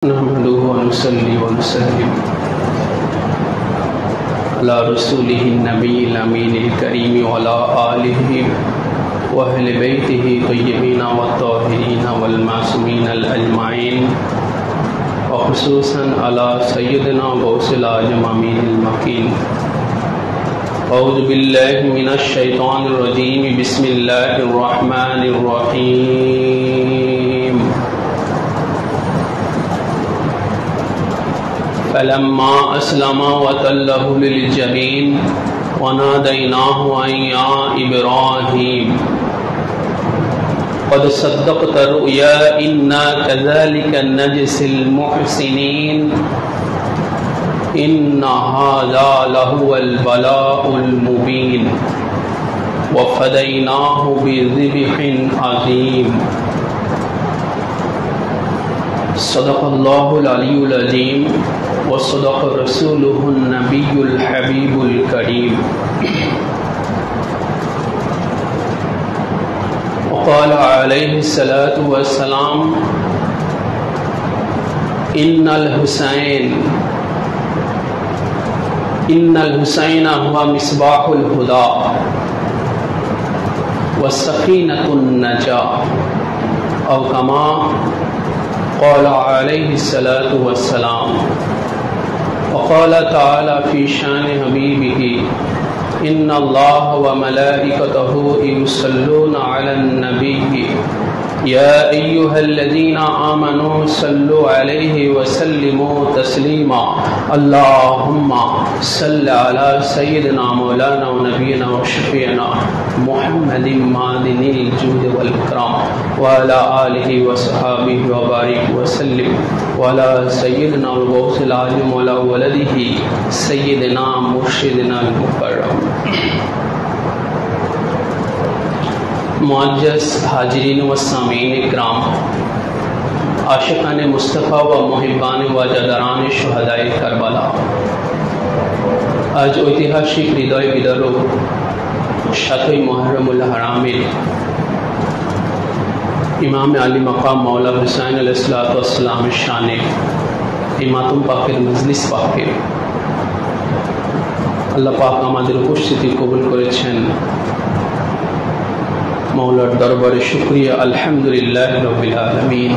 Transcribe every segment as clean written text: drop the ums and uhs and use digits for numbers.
नहमदुहु व नुसल्ली व नुसल्लिम अला रसूलिहिन नबिय्यिल अमीनिल करीम व अला आलिहि व अहलि बैतिहि तय्यबीन व ताहिरीन वल मासूमीन अजमाइन व खुसूसन अला सय्यदिना गौसिल आजम अमीनिल मकीन। औज़ु बिल्लाहि मिनश शैतानिर रजीम। बिस्मिल्लाहिर रहमानिर रहीम। फलम्मा अस्लमा वतल्लहु लिलजबीन वनादैनाहु अन या इब्राहीम क़द सद्दक़्ता रुया इन्ना कज़ालिका नजज़िल मुहसिनीन इन्ना हाज़ा लहुवल बलाउल मुबीन वफ़दैनाहु बिज़िब्हिन अज़ीम। सदक़ल्लाहुल अलियुल अज़ीम व सदक़ रसूलुहुन नबियुल हबीबुल करीम। क़ाल अलैहिस्सलातु वस्सलाम इन्नल हुसैन हुवा मिस्बाहुल हुदा व सकीनतुन नजा औ कमा क़ाल अलैहिस्सलातु वस्सलाम। वक़ाल तआला फ़ी शान हबीबिही इन्नल्लाह व मलाइकतहु युसल्लूना अलन नबी या अय्युहल्लज़ीना आमनू सल्लु अलैहि व सल्लिमू तस्लीमा। अल्लाहुम्मा सल्लि अला सय्यिदिना मौलाना व नबियना व शफ़ीअना मुहम्मदिन मादिनिल जूद वल इकराम व अला आलिहि व सहाबिहि व बारिक व सल्लिम व अला सय्यिदिना व गौसिल आज़म व अला वलदिही सय्यिदिना मुर्शिदिना अल मुकर्रम। मुअज़्ज़ज़ हाज़िरीन व सामीन इकराम, आशिक़ान मुस्तफ़ा व मुहिब्बान व वज़ादारान शुहदाए करबला, आज ऐतिहासिक हृदय बिदारक 7 मुहर्रमुल हरामेर इमाम आली मकाम मौला हुसैन अलैहिस्सलातु वस्सलामेर शाने এই মাতম পাকের মজলিস পাকে আল্লাহ পাক আমাদের উপস্থিতি কবুল করেছেন। মৌলার দরবারে শুকরিয়া, আলহামদুলিল্লাহ রাব্বিল আলামিন।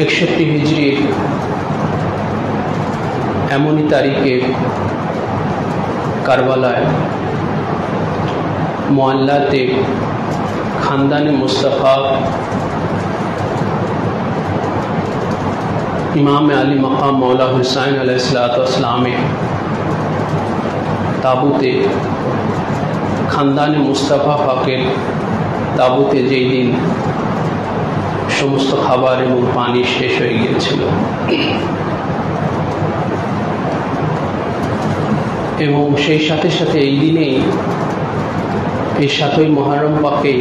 61 হিজরি এমনই তারিখে কারবালায় মোয়াল্লাতে খানদানে মুস্তাফা इमाम आली मकाम मौला हुसैन अलैहिस्सलातु वस्सलामेर ताबूते खानदाने मुस्तफ़ा पाकेर ताबूते जेई दिन समस्त खाबार एवं पानी शेष हये गिয়েছিল এবং সেই সাথে সাথে এই দিনেই এই 7ই মুহররম পাকে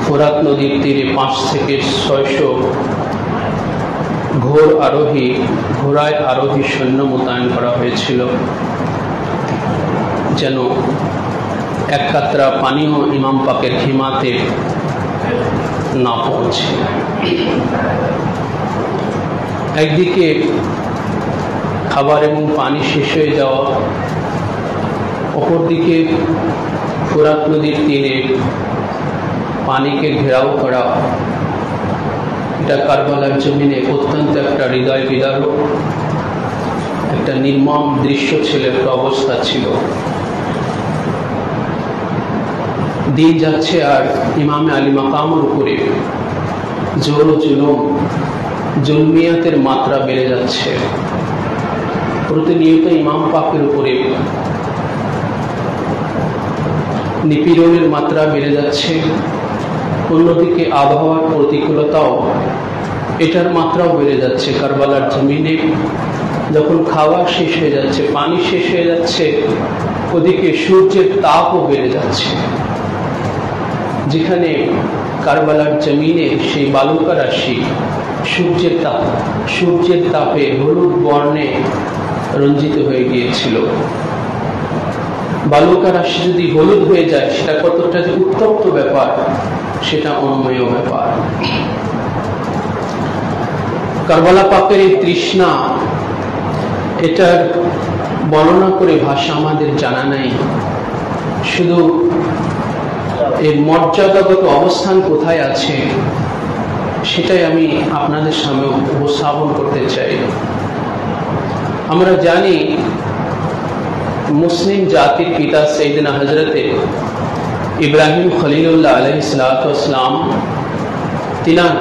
ফোরাত নদীর তীরে 5 থেকে 600 ঘোড়ায় আরোহী সৈন্য মোতায়েন করা হয়েছিল, যেন এক কাতরা পানিও ইমাম পাকের খিমাতে না পৌঁছে। একদিকে খাবার এবং পানি শেষ হয়ে যাওয়া, অপরদিকে ফোরাত নদীর তীরে পানিকে ঘেরাও করা, এটা কারবালার জমিনে অত্যন্ত একটা হৃদয় বিদারক একটা নির্মম দৃশ্য ছিল, একটা অবস্থা ছিল। দিন যাচ্ছে আর ইমামে আলী মাকামের উপরে জোর ও জুলমিয়াতের মাত্রা বেড়ে যাচ্ছে। প্রতিনিয়ত ইমাম পাকের উপরে নিপীড়নের মাত্রা বেড়ে যাচ্ছে। অন্যদিকে আবহাওয়ার প্রতিকূলতাও, এটার মাত্রাও বেড়ে যাচ্ছে। কারবালার জমিনে যখন খাবার শেষ হয়ে যাচ্ছে, পানি শেষ হয়ে যাচ্ছে, ওদিকে সূর্যের তাপও বেড়ে যাচ্ছে। যেখানে কারবালার জমিনে সেই বালুকা রাশি সূর্যের তাপে হলুদ বর্ণে রঞ্জিত হয়ে গিয়েছিল, বালুকা রাশি যদি হলুদ হয়ে যায় সেটা কতটা যে উত্তপ্ত ব্যাপার সেটা অনুমেয় ব্যাপার। কারবালা পাকের এই তৃষ্ণা, এটার বর্ণনা করে ভাষা আমাদের জানা নাই। শুধু এর মর্যাদাগত অবস্থান কোথায় আছে সেটাই আমি আপনাদের সামনে উপস্থাপন করতে চাই। আমরা জানি মুসলিম জাতির পিতা সাইয়েদনা হযরতে ইব্রাহিম খলিলুল্লাহ আলাইহিস সালাতু ওয়াস সালাম তিনার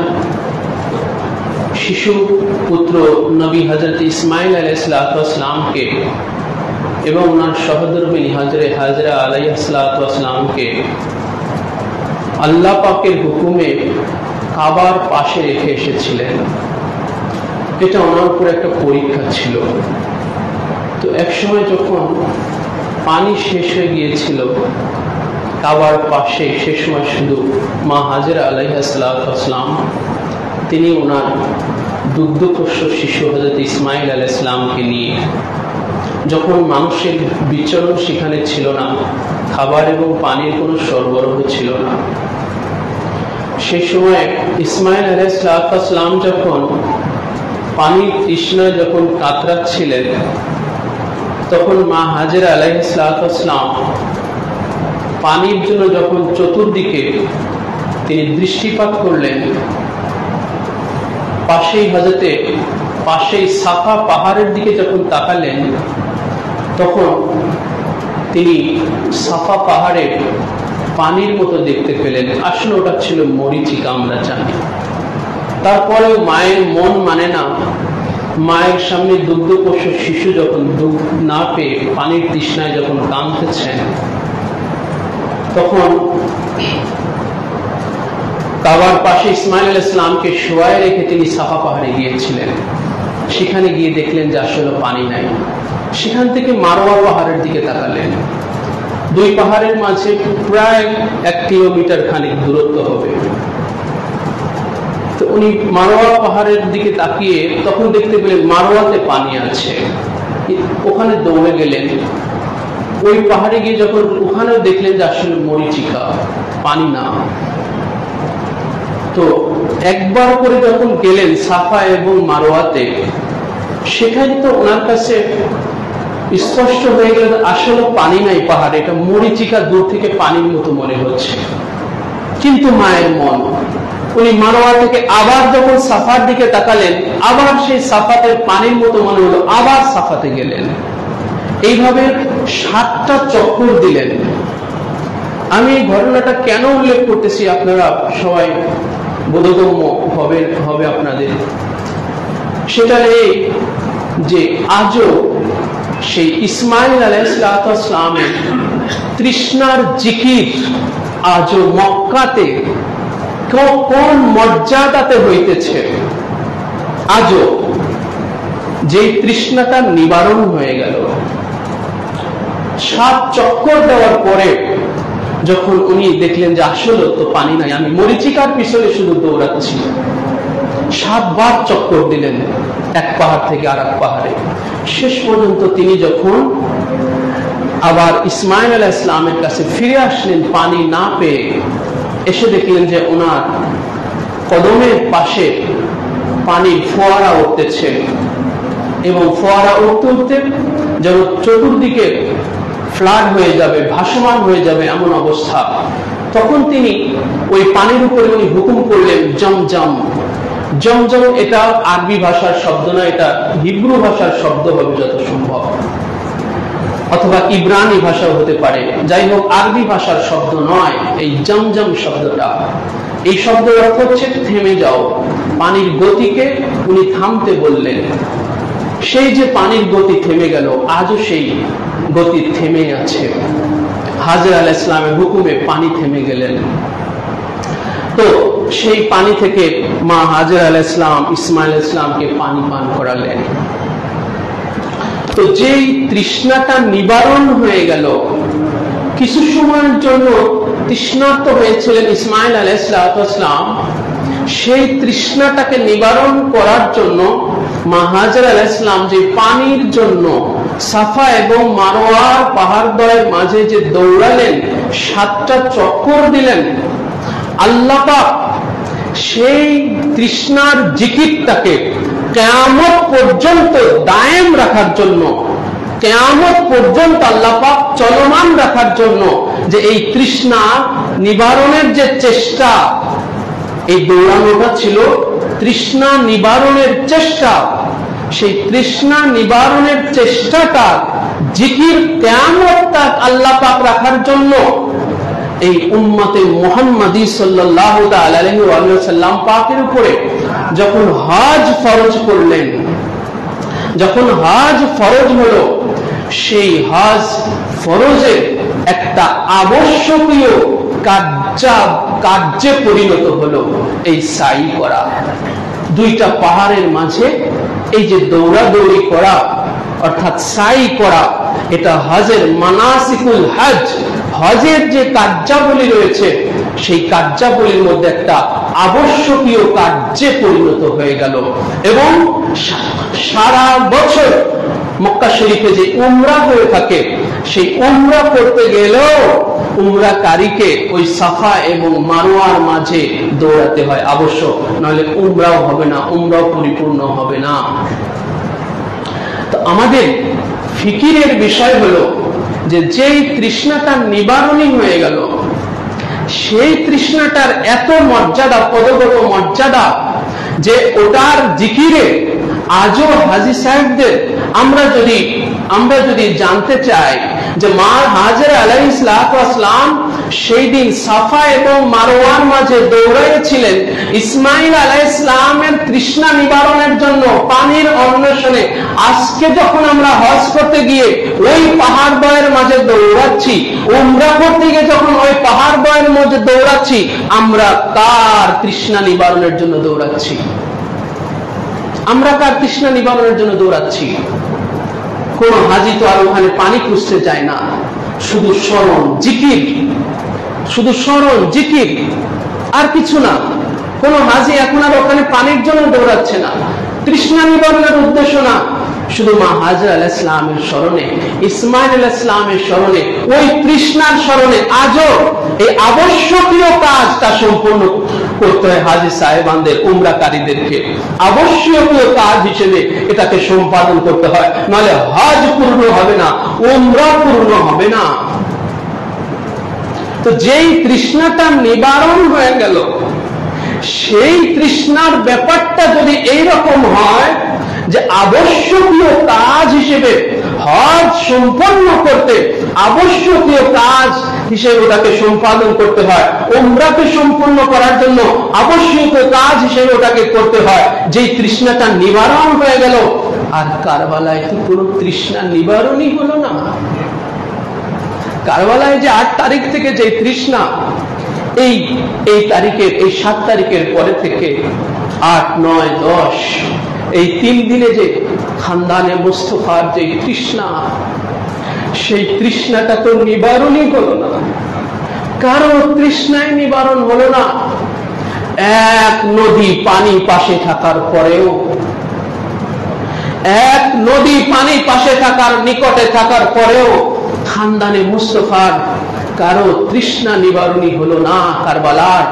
শিশু পুত্র নবী হযরত ইসমাইল আলাইহিস সালাতু ওয়াস সালামকে এবং ওনার সহধর্মিণী হাজরা আলাইহিস সালাতু ওয়াস সালামকে আল্লাহ পাকের হুকুমে কাবার পাশে রেখে এসেছিলেন। এটা ওনার উপর একটা পরীক্ষা ছিল। তো একসময় যখন পানি শেষ হয়ে গিয়েছিল কাবার পাশে, সে সময় শুধু মা হাজরা আলাইহিস সালাতু ওয়াস সালাম তিনি ওনার দুগ্ধপোষ্য শিশু হযরত ইসমাইল আলাইহিস সালামকে নিয়ে, যখন মানুষের বিচরণ সেখানে ছিল না, খাবার এবং পানির কোনো সরবরাহ ছিল না, সেই সময় ইসমাইল আলাইহিস সালাতু ওয়াস সালাম যখন পানির তৃষ্ণায় যখন কাতরাচ্ছিলেন, তখন মা হাজরা আলাইহিস সালাতু ওয়াস সালাম পানির জন্য যখন চতুর্দিকে তিনি দৃষ্টিপাত করলেন, পাশেই সাফা পাহাড়ের দিকে যখন তাকালেন, তখন তিনি সাফা পাহাড়ের পানির মতো দেখতে পেলেন। আসলে ওটা ছিল মরীচিকা, আমরা জানি। তারপরেও মায়ের মন মানে না, মায়ের সামনে দুগ্ধপোষ্য শিশু যখন দুধ না পেয়ে পানির তৃষ্ণায় যখন কাঁদতেছেন, তখন কাবার পাশে ইসমাইল আলাইহিস সালামকে শোয়ায় রেখে তিনি সাফা পাহাড়ে গিয়েছিলেন। সেখানে গিয়ে দেখলেন যে আসলে পানি নাই। সেখান থেকে মারওয়া পাহাড়ের দিকে তাকালেন। দুই পাহাড়ের মাঝে প্রায় 1 কিলোমিটার খানিক দূরত্ব হবে। তো উনি মারওয়া পাহাড়ের দিকে তাকিয়ে তখন দেখতে পেলেন মারওয়াতে পানি আছে। ওখানে দৌড়ে গেলেন। ওই পাহাড়ে গিয়ে যখন ওখানেও দেখলেন যে আসলে মরীচিকা, পানি না। তো একবার করে যখন গেলেন সাফা এবং মারওয়াতে, সেখানে তো ওনার কাছে স্পষ্ট হয়ে গেল আসলে পানি নাই পাহাড়ে, এটা মরীচিকা, দূর থেকে পানির মতো মনে হচ্ছে। কিন্তু মায়ের মন, উনি মারওয়া থেকে আবার যখন সাফার দিকে তাকালেন, আবার সেই সাফাতে পানির মতো মনে হলো, আবার সাফাতে গেলেন। এইভাবে 7টা চক্কর দিলেন। আমি এই ঘটনাটা কেন উল্লেখ করতেছি আপনারা সবাই বোধগম্য হবে আপনাদের। সেটা এই যে আজও সেই ইসমাইল আলাইহিস সালামের তৃষ্ণার জিকির আজও মক্কাতে কোন মর্যাদাতে হইতেছে। আজও যে তৃষ্ণাটা নিবারণ হয়ে গেল, 7 চক্কর দেওয়ার পরে যখন উনি দেখলেন যে আসলে তো পানি নাই, আমি মরীচিকার পিছনে শুধু দৌড়াচ্ছি, 7 বার চক্কর দিলেন এক পাহাড় থেকে আর এক পাহাড়ে। শেষ পর্যন্ত তিনি যখন আবার ইসমাইল আলাইহিস সালামের কাছে ফিরে আসলেন পানি না পেয়ে, এসে দেখলেন যে ওনার কদমের পাশে পানির ফোয়ারা উঠতেছে এবং ফোয়ারা উঠতে উঠতে যেন চতুর্দিকে ফ্লাড হয়ে যাবে, ভাসমান হয়ে যাবে এমন অবস্থা। তখন তিনি ওই পানির উপরে উনি হুকুম করলেন জমজম। জমজম এটা আরবি ভাষার শব্দ না, এটা হিব্রু ভাষার শব্দ হবে যত সম্ভব, অথবা ইব্রানি ভাষাও হতে পারে। যাই হোক, আরবি ভাষার শব্দ নয় এই জমজম শব্দটা। এই শব্দের অর্থ হচ্ছে থেমে যাও। পানির গতিকে উনি থামতে বললেন। সেই যে পানির গতি থেমে গেল, আজও সেই গতি থেমে আছে। হাজরা আলাইহিস সালামের হুকুমে পানি থেমে গেলেন। তো সেই পানি থেকে মা হাজরা আলাইহিস সালাম ইসমাইল আলাইহিস সালামকে পানি পান করালেন। তো যেই তৃষ্ণাটা নিবারণ হয়ে গেল, কিছু সময়ের জন্য তৃষ্ণার্ত হয়েছিলেন ইসমাইল আলাইহিস সালাম, সেই তৃষ্ণাটাকে নিবারণ করার জন্য মা হাজরা আলাইহিস সালাম যে পানির জন্য সাফা এবং মারওয়ার পাহাড়দ্বয়ের মাঝে যে দৌড়ালেন, 7টা চক্কর দিলেন, আল্লাহ পাক সেই তৃষ্ণার জিকিরটাকে কিয়ামত পর্যন্ত দায়েম রাখার জন্য, কিয়ামত পর্যন্ত আল্লাহ পাক চলমান রাখার জন্য, যে এই তৃষ্ণা নিবারণের যে চেষ্টা, এই দৌড়ানোটা ছিল তৃষ্ণা নিবারণের চেষ্টা। সেই তৃষ্ণা নিবারণের চেষ্টাটা জিকির কিয়ামত তাক আল্লাহ পাক রাখার জন্য এই উম্মতে মুহাম্মাদি সাল্লাল্লাহু তাআলা আলাইহি ওয়া সাল্লাম পাকের উপরে যখন হজ ফরজ করলেন, যখন হজ ফরজ হলো, সেই হজ ফরজের একটা আবশ্যকীয় কার্যে পরিণত হলো এই সাই করা। 2টা পাহাড়ের মাঝে এই যে দৌড়াদৌড়ি করা অর্থাৎ সাই করা, এটা হজের মানাসিকুল হজ, হজের যে কার্যাবলী রয়েছে সেই কার্যাবলীর মধ্যে একটা আবশ্যকীয় কার্যে পরিণত হয়ে গেল। এবং সারা বছর মক্কা শরীফে যে উমরা হয়ে থাকে, সেই উমরা করতে গেলেও উমরাকারীকে ওই সাফা এবং মারওয়ার মাঝে দৌড়াতে হয় আবশ্যক, নাহলে উমরাও হবে না, উমরাও পরিপূর্ণ হবে না। তো আমাদের ফিকিরের বিষয় হলো যে যেই তৃষ্ণাটা নিবারণী হয়ে গেল, সেই তৃষ্ণাটার এত মর্যাদা, পদগত মর্যাদা, যে ওটার জিকিরে আজও হাজী সাহেবদের আমরা যদি জানতে চাই যে মা হাজেরা আলাইহিস সালাতু ওয়াস সালাম সেই দিন সাফা এবং মারওয়ার মাঝে দৌড়াইছিলেন ইসমাইল আলাইহিস সালামের তৃষ্ণা নিবারণের জন্য পানির অন্বেষণে। আজকে যখন আমরা হজ করতে গিয়ে ওই পাহাড় বয়ের মাঝে দৌড়াচ্ছি, উমরা করতে গিয়ে যখন ওই পাহাড় বয়ের মাঝে দৌড়াচ্ছি, আমরা কার তৃষ্ণা নিবারণের জন্য দৌড়াচ্ছি? আমরা কার তৃষ্ণা নিবারণের জন্য দৌড়াচ্ছি? কোন হাজি তো আর ওখানে পানি খুঁজতে যায় না, শুধু স্মরণ জিকির, শুধু স্মরণ জিকির, আর কিছু না। কোন হাজি এখন আর ওখানে পানির জন্য দৌড়াচ্ছে না, তৃষ্ণা নিবারণের উদ্দেশ্য না, শুধু মা হাজেরা আলাইহিস সালামের স্মরণে, ইসমাইল আলাইহিস সালামের স্মরণে, ওই তৃষ্ণার স্মরণে আজও এই আবশ্যকীয় কাজটা সম্পূর্ণ করতে হয়। হাজী সাহেবানদের, উমরাকারীদেরকে আবশ্যকীয় কাজ হিসেবে এটাকে সম্পাদন করতে হয়, নাহলে হজ পূর্ণ হবে না, উমরা পূর্ণ হবে না। তো যেই তৃষ্ণাটা নিবারণ হয়ে গেল, সেই তৃষ্ণার ব্যাপারটা যদি এইরকম হয় যে আবশ্যকীয় কাজ হিসেবে হজ সম্পন্ন করতে, আবশ্যকীয় কাজ হিসেবে ওটাকে সম্পাদন করতে হয়, উমরাকে সম্পন্ন করার জন্য আবশ্যকীয় কাজ হিসেবে ওটাকে করতে হয়, যেই তৃষ্ণাটা নিবারণ হয়ে গেল, আর কারবালায় তো কোনো তৃষ্ণা নিবারণই হলো না। কারবালায় যে 8 তারিখ থেকে যে তৃষ্ণা, এই তারিখের, এই 7 তারিখের পরে থেকে 8, 9, 10 এই 3 দিনে যে খানদানে মুস্তফার যে তৃষ্ণা, সেই তৃষ্ণাটা তো নিবারণই হলো না, কারো তৃষ্ণায় নিবারণ হলো না। এক নদী পানি পাশে থাকার পরেও, এক নদী পানি পাশে থাকার, নিকটে থাকার পরেও খানদানে মুস্তফার কারো তৃষ্ণা নিবারণী হলো না কারবালার।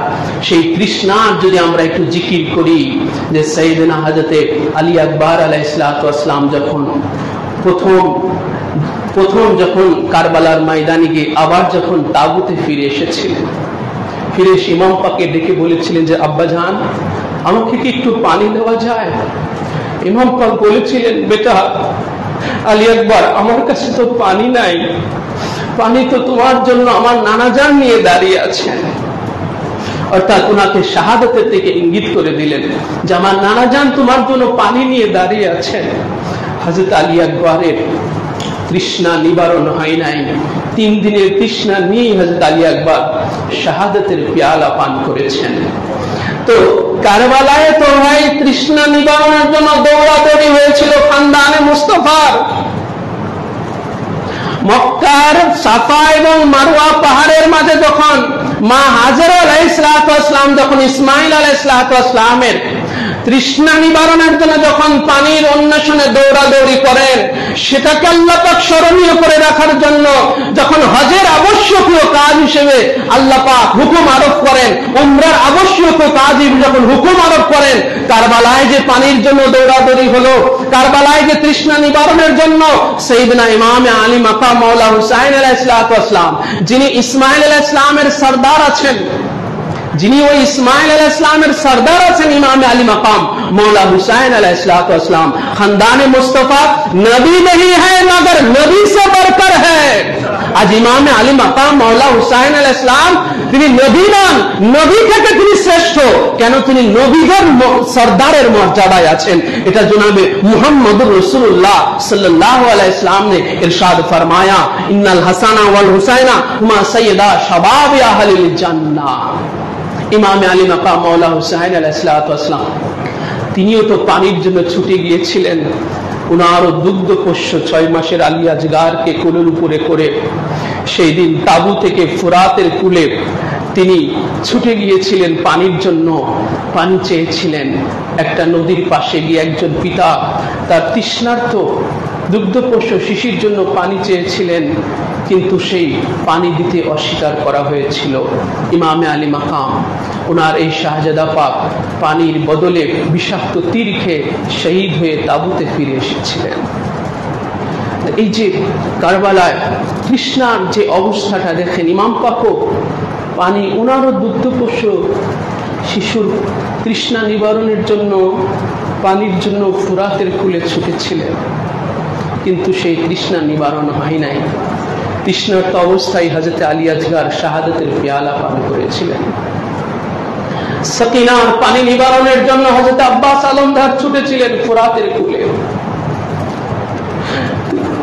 সেই তৃষ্ণার যদি আমরা একটু জিকির করি, যে সাইয়েদনা হযরতে আলী আকবর আলাইহিস সালাতু ওয়াস সালাম যখন প্রথম যখন কারবালার ময়দানে গিয়ে আবার যখন তাবুতে ফিরে এসেছিলেন, ফিরে ইমাম পাককে ডেকে বলেছিলেন যে আব্বাজান, আমাকে কি একটু পানি দেওয়া যায়? ইমাম পাক বলেছিলেন, বেটা আলী আকবর, আমার কাছে তো পানি নাই, পানি তো তোমার জন্য আমার নানাজান নিয়ে দাঁড়িয়ে আছে। অর্থাৎ ওনাকে শাহাদাতের থেকে ইঙ্গিত করে দিলেন যে আমার নানাজান তোমার জন্য পানি নিয়ে দাঁড়িয়ে আছেন। হযরত আলী আকবরের তৃষ্ণা নিবারণ হয় নাই, 3 দিনের তৃষ্ণা নিয়ে হযরত আলী আকবর শাহাদাতের পেয়ালা পান করেছেন। তো কারবালায় তো ভাই তৃষ্ণা নিবারণের জন্য দৌড়াদৌড়ি হয়েছিল খানদানে মুস্তফার। মক্কার সাফা এবং মারওয়া পাহাড়ের মাঝে যখন মা হাজেরা আলাইহিস সালাতু ওয়াস সালাম যখন ইসমাইল আলাইহিস সালাতু ওয়াস সালামের তৃষ্ণা নিবারণের জন্য যখন পানির অন্বেষণে দৌড়াদৌড়ি করেন, সেটাকে আল্লাহ পাক স্মরণীয় করে রাখার জন্য যখন হজের আবশ্যকীয় কাজ হিসেবে আল্লাহ পাক হুকুম আরোপ করেন, উমরার আবশ্যকীয় কাজ যখন হুকুম আরোপ করেন, কারবালায় যে পানির জন্য দৌড়াদৌড়ি হলো, কারবালায় যে তৃষ্ণা নিবারণের জন্য সাইয়েদনা ইমামে আলী মাকাম মাওলা হুসাইন আলাইহিস সালাম, যিনি ইসমাইল আলাইহিস সালামের সরদার আছেন, যিনি ওই ইসমাইল আলাইহিস সালামের সরদার আছেন, ইমামে আলী মাকাম मौला हुसैन अलैहिस्सलाम खानदान मुस्तफा नबी नहीं है मगर नबी से बढ़कर है। आज इमाम आली मकाम मौला हुसैन अलैहिस्सलाम তিনি নবী নন, নবী থেকে তিনি শ্রেষ্ঠ। কেন? তিনি নবীদের সরদারের মর্যাদায় আছেন। এটা জনাবে মুহাম্মদুর রাসূলুল্লাহ সাল্লাল্লাহু আলাইহি ওয়াসাল্লাম ने इरशाद फरमाया, इन्नल हसना वल हुसैना हुमा सय्यदा शबाब अहलिल जन्नाह। ইমাম আলী মাকাম মৌলা হুসাইন আলাইহিসসালাম তিনিও তো পানির জন্য ছুটে গিয়েছিলেন। উনারও দুগ্ধ পোষ্য 6 মাসের আলী আজগারকে কোলের উপরে করে সেই দিন তাবু থেকে ফুরাতের কূলে তিনি ছুটে গিয়েছিলেন পানির জন্য, পানি চেয়েছিলেন। একটা নদীর পাশে গিয়ে একজন পিতা তার তৃষ্ণার্ত দুগ্ধপোষ্য শিশুর জন্য পানি চেয়েছিলেন, কিন্তু সেই পানি দিতে অস্বীকার করা হয়েছিল। ইমামে আলী মাকাম ওনার এই শাহজাদা পাক পানির বদলে বিষাক্ত তীর খেয়ে শহীদ হয়ে তাবুতে ফিরে এসেছিলেন। এই যে কারবালায় তৃষ্ণার যে অবস্থাটা দেখেন, ইমাম পাকও পানি ওনারও দুগ্ধপোষ্য শিশুর তৃষ্ণা নিবারণের জন্য পানির জন্য ফুরাতের কূলে ছুটেছিলেন, কিন্তু সেই তৃষ্ণা নিবারণ হয় নাই। তৃষ্ণার্ত অবস্থায় হযরত আলী আজগার শাহাদাতের পেয়ালা পান করেছিলেন। সকিনার পানি নিবারণের জন্য হযরত আব্বাস আলমদার ছুটেছিলেন ফুরাতের কূলে।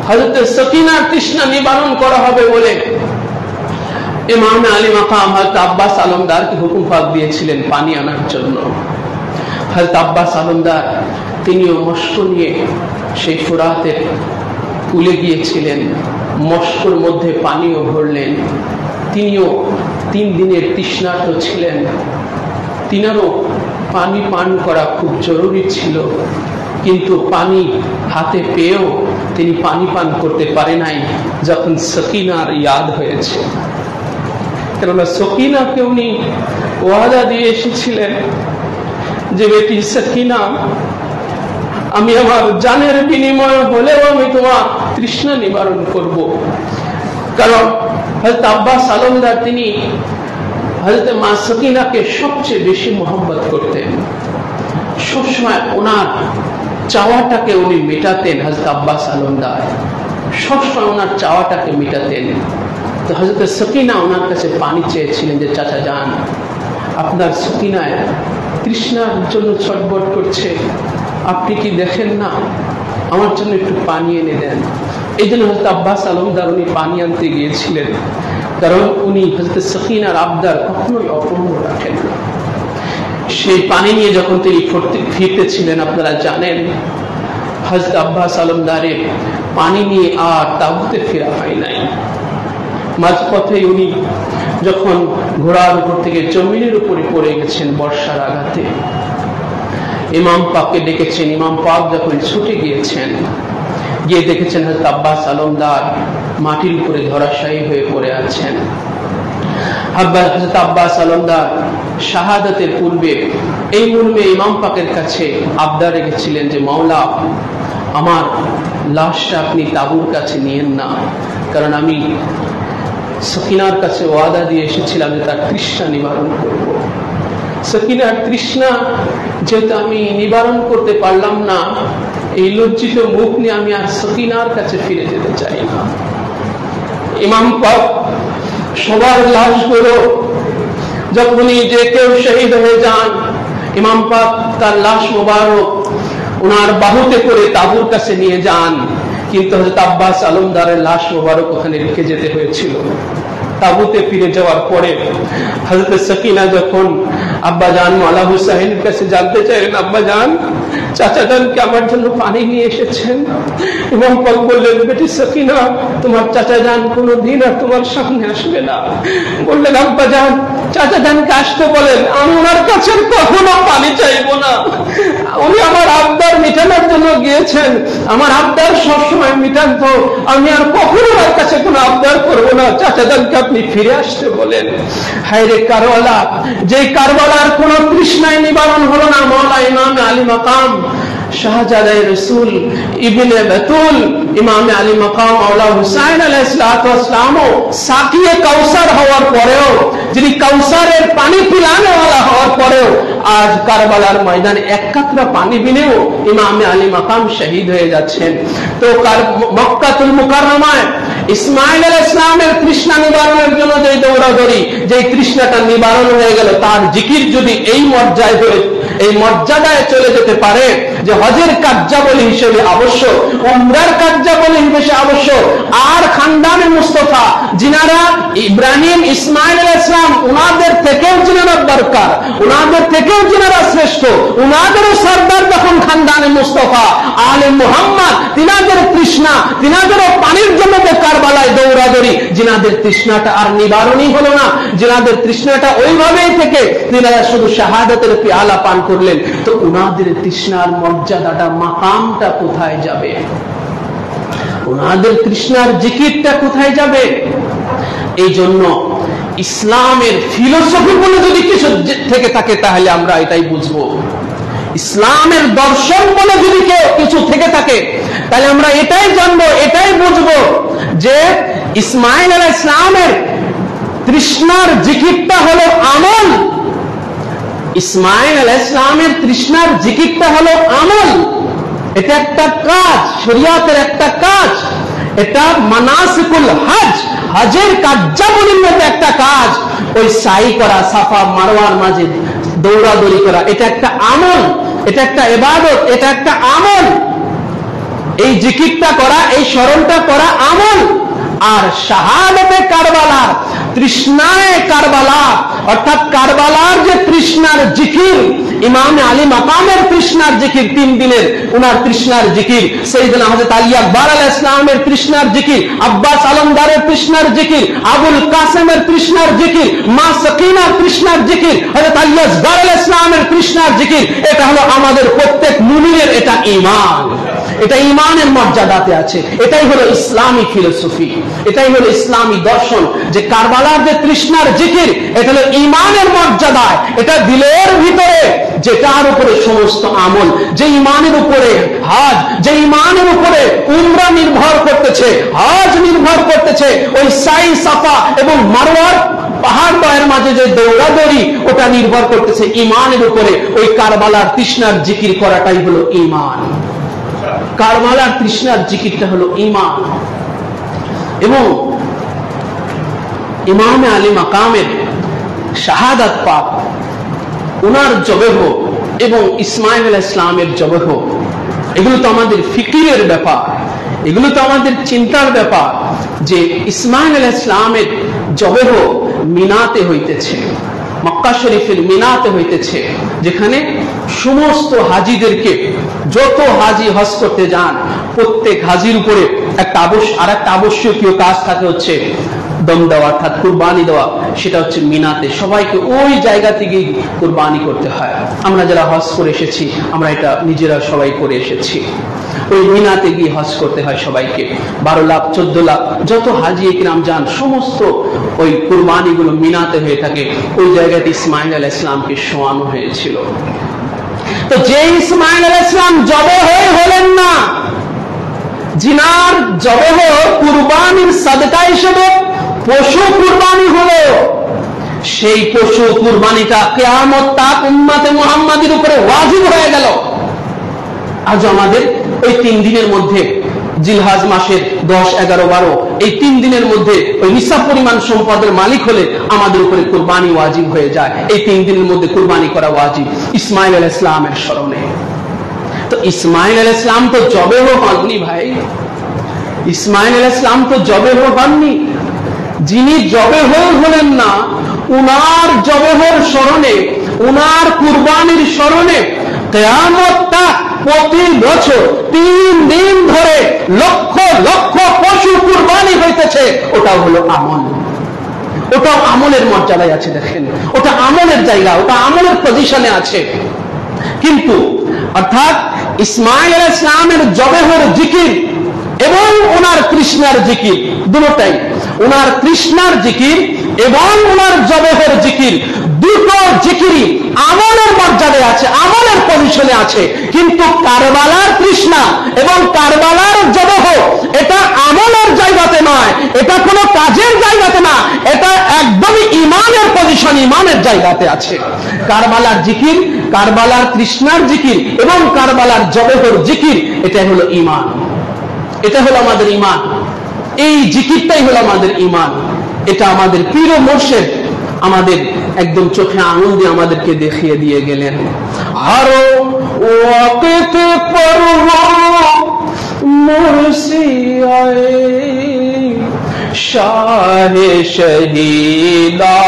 হযরত সকিনার তৃষ্ণা নিবারণ করা হবে বলে ইমাম আলী মাকাম হযরত আব্বাস আলমদারকে হুকুম পাক দিয়েছিলেন পানি আনার জন্য। হযরত আব্বাস আলমদার তিনিও মস্ক নিয়ে সেই ফুরাতের কূলে গিয়েছিলেন, মস্কর মধ্যে পানিও ভরলেন। তিনিও 3 দিনের তৃষ্ণার্ত ছিলেন, তিনারও পানি পান করা খুব জরুরি ছিল, কিন্তু পানি হাতে পেয়েও তিনি পানি পান করতে পারে নাই যখন সকিনার ইয়াদ হয়েছে। কেননা সকিনাকে উনি ওয়াদা দিয়ে এসেছিলেন যে বেটি সকিনা, আমি আমার জানের বিনিময় হলেও আমি তোমার তৃষ্ণা নিবারণ করব। কারণ হযরত আব্বাস আলমদার তিনি হযরত মা সকিনাকে সবচেয়ে বেশি মোহাম্মত করতেন। সবসময় ওনার চাওয়াটাকে উনি মেটাতেন। হযরত আব্বাস আলমদার সবসময় ওনার চাওয়াটাকে মেটাতেন। তো হযরত সকিনা ওনার কাছে পানি চেয়েছিলেন যে চাচা যান, আপনার সকিনায় তৃষ্ণার জন্য ছটফট করছে, আপনি কি দেখেন না, আমার জন্য একটু পানি এনে দেন। এই জন্য হযরত আব্বাস আলমদার উনি পানি আনতে গিয়েছিলেন, কারণ উনি হযরত সকিনার আবদার কখনোই অপূর্ণ রাখেন না। সেই পানি নিয়ে যখন তিনি ফিরতেছিলেন, আপনারা জানেন হযরত আব্বাস আলমদারের পানি নিয়ে আর তাবুতে ফেরা হয় নাই। মাঝপথে উনি যখন ঘোড়ার উপর থেকে জমিনের উপরে পড়ে গেছেন বর্ষার আঘাতে, ইমাম পাককে ডেকেছেন। ইমাম পাক যখন ছুটে গিয়েছেন, গিয়ে দেখেছেন হযরত আব্বাস আলমদার মাটির উপরে ধরাশায়ী হয়ে পড়ে আছেন। হযরত আব্বাস আলমদার শাহাদাতের পূর্বে এই মর্মে ইমাম পাকের কাছে আবদার রেখেছিলেন যে মাওলা, আমার লাশটা আপনি তাবুর কাছে নিয়েন না, কারণ আমি সকিনার কাছে ওয়াদা দিয়ে এসেছিলাম যে তার তৃষ্ণা নিবারণ করব। সকিনার তৃষ্ণা যেহেতু আমি নিবারণ করতে পারলাম না, এই লজ্জিত মুখ নিয়ে আমি আর সকিনার কাছে ফিরে যেতে চাই না। ইমাম পাক সবার লাশগুলো যখনই যে কেউ শহীদ হয়ে যান, ইমাম পাক তার লাশ মোবারক ওনার বাহুতে করে তাবুর কাছে নিয়ে যান, কিন্তু হযরত আব্বাস আলমদারের লাশ মোবারক ওখানে রেখে যেতে হয়েছিল। তাবুতে ফিরে যাওয়ার পরে হযরত সাকিনা যখন আব্বাজান মাওলা হুসাইনের কাছে জানতে চাইলেন, আব্বাজান চাচা জানকে আমার জন্য পানি নিয়ে এসেছেন। ইমাম পাক বললেন, বেটি সাকিনা, তোমার চাচা জান কোনোদিন আর তোমার সামনে আসবে না। বললেন, আব্বাজান চাচা জানকে আসতে বলেন, আমি ওনার কাছে কখনো পানি চাইবো না। উনি আমার আবদার মিটানোর জন্য গিয়েছেন, আমার আবদার সবসময় মিটান, তো আমি আর কখনো ওনার কাছে কোনো আবদার করবো না। চাচা জানকে আপনি ফিরে আসতে বলেন। হায়রে কারবালা, যে কারবালার কোন তৃষ্ণায় নিবারণ হলো না, মাওলা ইমাম আলী মাকাম শাহজাদে রসুল ইবনে বাতুল ইমাম আলী মাকাম মাওলা হুসাইন আলাইহিস সালাতু ওয়াস সালাম সাকিয়ে কাউসার হওয়ার পরেও, যিনি কাউসারের পানি পিলানে ওয়ালা হওয়ার পরেও আজ কারবালার ময়দানে এক কাতরা পানি বিনেও ইমাম আলী মাকাম শহীদ হয়ে যাচ্ছেন। তো মক্কাতুল মুকাররমায় ইসমাইল আলাইহিস সালামের তৃষ্ণা নিবারণের জন্য যে দৌড়াদৌড়ি, যে তৃষ্ণাটা নিবারণ হয়ে গেল, তার জিকির যদি এই মর্যাদায় চলে যেতে পারে যে হজের কার্যাবলী হিসেবে আবশ্যক, উমরার কার্যাবলী হিসেবে আবশ্যক, আর খানদানে মুস্তাফা যিনারা ইব্রাহিম ইসমাইল আলাইহিস সালাম উনাদের থেকেও যিনারা দরকার, উনাদের থেকেও যিনারা শ্রেষ্ঠ, উনাদেরও সরদার যখন খানদানে মুস্তাফা আলে মুহাম্মদ, তিনাদের তৃষ্ণা, তিনাদেরও পানির জন্য কারবালায় দৌড়াদৌড়ি, যিনাদের তৃষ্ণাটা আর নিবারণই হলো না, যিনাদের তৃষ্ণাটা ওইভাবেই থেকে তিনারা শুধু শাহাদাতের পিয়ালা পান করলেন, তো উনাদের তৃষ্ণার মর্যাদাটা, মাকামটা কোথায় যাবে? উনাদের তৃষ্ণার জিকিরটা কোথায় যাবে? এই জন্য ইসলামের ফিলোসফি বলে যদি কিছু থেকে থাকে তাহলে আমরা এটাই বুঝবো। ইসলামের দর্শন বলে যদি কিছু থেকে থাকে তাহলে আমরা এটাই জানবো, এটাই বুঝবো যে ইসমাইল আলাইহিস সালামের তৃষ্ণার জিকিরটা হলো আমল। ইসমাইল আলাইহিস সালামের তৃষ্ণার জিকিরটা হলো আমল। এটা একটা কাজ, শরিয়াতের একটা কাজ, এটা মানাসিকুল হজ, হজের কার্যাবলীর মধ্যে একটা কাজ। ওই সাই করা, সাফা মারওয়ার মাঝে দৌড়াদৌড়ি করা, এটা একটা আমল, এটা একটা ইবাদত, এটা একটা আমল। এই জিকিরটা করা, এই স্মরণটা করা আমল। আর শাহাদাতে কারবালার, তৃষ্ণায় কারবালা, অর্থাৎ কারবালার যে তৃষ্ণার জিকির, ইমাম আলী মাকামের তৃষ্ণার জিকির, 3 দিনের উনার তৃষ্ণার জিকির, সাইয়েদনা হযরত আলী আকবর আলাইহিস সালামের তৃষ্ণার জিকির, আব্বাস আলমদারের তৃষ্ণার জিকির, আবুল কাসেমের তৃষ্ণার জিকির, মা সাকিনার তৃষ্ণার জিকির, হযরত আলী আকবর আলাইহিস সালামের তৃষ্ণার জিকির, এটা হলো আমাদের প্রত্যেক মুমিনের এটা ঈমান, এটা ঈমানের মর্যাদাতে আছে। এটাই হলো ইসলামী ফিলোসফি, এটাই হলো ইসলামী দর্শন, যে কারবালার যে তৃষ্ণার জিকির, এটা হলো ঈমানের মর্যাদায়, এটা দিলের ভিতরে, যেটার উপরে সমস্ত আমল, যে ঈমানের উপরে হজ, যে ঈমানের উপরে উমরা নির্ভর করতেছে, হজ নির্ভর করতেছে, ওই সাই সাফা এবং মারওয়ার পাহাড় দয়ের মাঝে যে দৌড়াদৌড়ি, ওটা নির্ভর করতেছে ঈমানের উপরে। ওই কারবালার তৃষ্ণার জিকির করাটাই হলো ঈমান। কারবালার তৃষ্ণার জিকিরটা হলো ঈমান। এবং ইমাম আলী মাকামের শাহাদাত পাক, উনার জবেহ এবং ইসমাইল আলাইহিস সালামের জবেহ, এগুলো তো আমাদের ফিকিরের ব্যাপার, এগুলো তো আমাদের চিন্তার ব্যাপার, যে ইসমাইল আলাইহিস সালামের জবেহ মিনাতে হইতেছে, মক্কা শরীফের মিনাতে হইতেছে, যেখানে সমস্ত হাজিদেরকে, যত হাজি হজ করতে যান, প্রত্যেক হাজির উপরে একটা আবশ্যকীয় কাজ থাকে, হচ্ছে দম দেওয়া, অর্থাৎ কুরবানি দেওয়া। সেটা হচ্ছে মিনাতে সবাইকে ওই জায়গা থেকে কুরবানি করতে হয়। আমরা যারা হজ করে এসেছি, আমরা এটা নিজেরা সবাই করে এসেছি। ওই মিনাতে গিয়ে হজ করতে হয় সবাইকে। 12 লাখ 14 লাখ যত হাজি কিরাম যান, সমস্ত ওই কুরবানিগুলো মিনাতে হয়ে থাকে। ওই জায়গাতে ইসমাইল আলাইহিস সালামকে শোয়ানো হয়েছিল। তো যে ইসমাইল আলাইহিস সালাম জবে হলেন না, জিনার জবেহ কুরবানির সাদকা হিসেবে পশু কুরবানি হলো, সেই পশু কুরবানিটা কিয়ামত তাক উম্মতে মুহাম্মাদের উপরে ওয়াজিব হয়ে গেল। আজ আমাদের ওই 3 দিনের মধ্যে, জিলহজ মাসের 10, 11, 12, এই 3 দিনের মধ্যে ওই নিসাব পরিমাণ সম্পদের মালিক হলে আমাদের উপরে কুরবানি ওয়াজিব হয়ে যায়। এই 3 দিনের মধ্যে কুরবানি করা ওয়াজিব ইসমাইল আলাইহিস সালামের স্মরণে। তো ইসমাইল আলাইহিস সালাম তো জবেহ হননি ভাই, ইসমাইল আলাইহিস সালাম তো জবেহ হননি। যিনি জবেহর হলেন না, উনার জবেহর স্মরণে, উনার কুরবানির স্মরণে কিয়ামতটা প্রতি বছর 3 দিন ধরে লক্ষ লক্ষ পশু কুরবানি হইতেছে। ওটা হলো আমল, ওটা আমলের মর্যাদায় আছে। দেখেন, ওটা আমলের জায়গা, ওটা আমলের পজিশনে আছে। কিন্তু অর্থাৎ ইসমাইল আলাইহিস সালামের জবেহর জিকির এবং ওনার কৃষ্ণার জিকির দুটোটাই, ওনার কৃষ্ণার জিকির এবং ওনার জবেহর জিকির, দুটো জিকিরই আমলের মর্যাদায় আছে, আমলের পজিশনে আছে। কিন্তু কারবালার কৃষ্ণা এবং কারবালার জবেহর এটা আমলের জায়গাতে নয়, এটা কোনো কাজের জায়গাতে না, এটা একদমই ইমানের পজিশন, ইমানের জায়গাতে আছে। কারবালার জিকির, কারবালার কৃষ্ণার জিকির এবং কারবালার জবেহর জিকির, এটাই হলো ইমান, এটা হলো আমাদের ইমান। এই জিকিরটাই হলো আমাদের ইমান। এটা আমাদের পীর ও মুর্শিদ আমাদের একদম চোখে আঙুল দিয়ে আমাদেরকে দেখিয়ে দিয়ে গেলেন। আরো ওয়াকিত পরওয়া মুর্শিয়ায়ে শাহে শহীদা,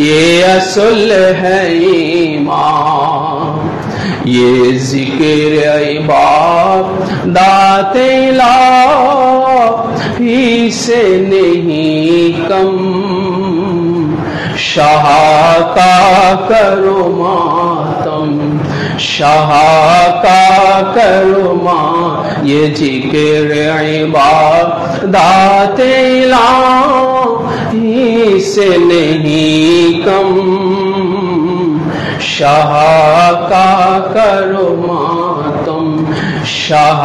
ये असल है ईमान, ये जिक्र इबादत इलाही से नहीं कम, शाह का करो मातम, शाह का करो मां, ये जिक्र इबादत इलाही से नहीं कम, शाह का करो मातम, शाह